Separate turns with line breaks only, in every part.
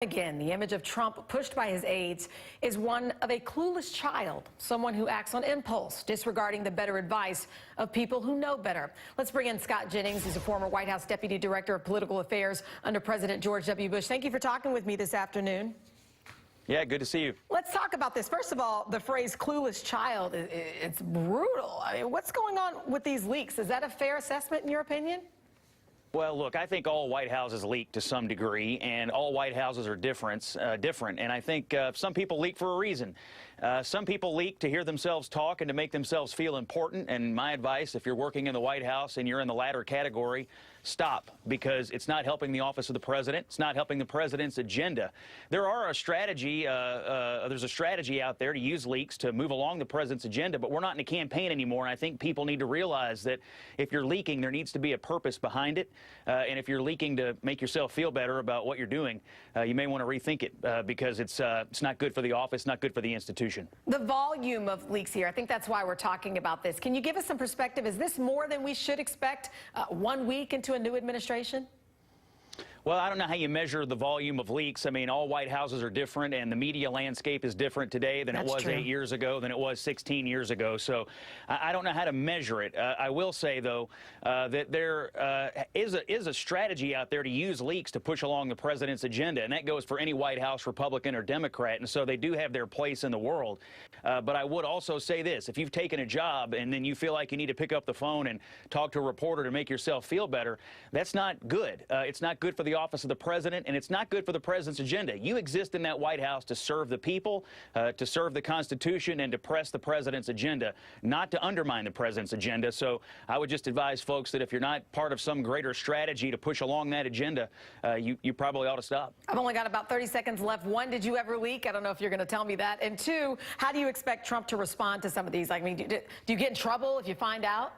Again, the image of Trump pushed by his aides is one of a clueless child, someone who acts on impulse, disregarding the better advice of people who know better. Let's bring in Scott Jennings. He's a former White House Deputy Director of Political Affairs under President George W. Bush. Thank you for talking with me this afternoon.
Yeah, good to see you.
Let's talk about this. First of all, the phrase clueless child, it's brutal. I mean, what's going on with these leaks? Is that a fair assessment in your opinion?
Well, look, I think all White Houses leak to some degree, and all White Houses are different. And I think some people leak for a reason. Some people leak to hear themselves talk and to make themselves feel important. And my advice, if you're working in the White House and you're in the latter category, stop, because it's not helping the office of the president. It's not helping the president's agenda. There's a strategy out there to use leaks to move along the president's agenda, but we're not in a campaign anymore. And I think people need to realize that if you're leaking, there needs to be a purpose behind it. And if you're leaking to make yourself feel better about what you're doing, you may want to rethink it because it's not good for the office, not good for the institution.
The volume of leaks here, I think that's why we're talking about this. Can you give us some perspective? Is this more than we should expect 1 week into a new administration?
Well, I don't know how you measure the volume of leaks. I mean, all White Houses are different, and the media landscape is different today than it was 8 years ago, than it was 16 years ago. So I don't know how to measure it. I will say, though, that there is a strategy out there to use leaks to push along the president's agenda, and that goes for any White House, Republican or Democrat, and so they do have their place in the world. But I would also say this. If you've taken a job and then you feel like you need to pick up the phone and talk to a reporter to make yourself feel better, that's not good. It's not good for the office of the president, and it's not good for the president's agenda. You exist in that White House to serve the people, to serve the Constitution, and to press the president's agenda, not to undermine the president's agenda. So I would just advise folks that if you're not part of some greater strategy to push along that agenda, you probably ought to stop.
I've only got about 30 seconds left. One, did you ever leak? I don't know if you're going to tell me that. And two, how do you expect Trump to respond to some of these? I mean, do you get in trouble if you find out?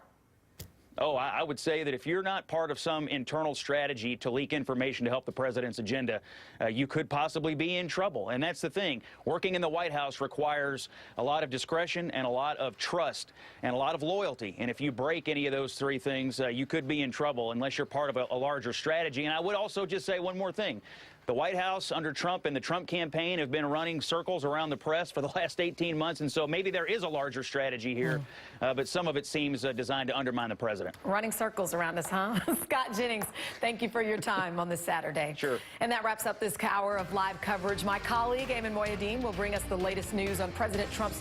Oh, I would say that if you're not part of some internal strategy to leak information to help the president's agenda, you could possibly be in trouble. And that's the thing. Working in the White House requires a lot of discretion and a lot of trust and a lot of loyalty. And if you break any of those three things, you could be in trouble unless you're part of a larger strategy. And I would also just say one more thing. The White House under Trump and the Trump campaign have been running circles around the press for the last 18 months, and so maybe there is a larger strategy here, but some of it seems designed to undermine the president.
Running circles around us, huh? Scott Jennings, thank you for your time on this Saturday.
Sure.
And that wraps up this hour of live coverage. My colleague, Eamon Moyadeen, will bring us the latest news on President Trump's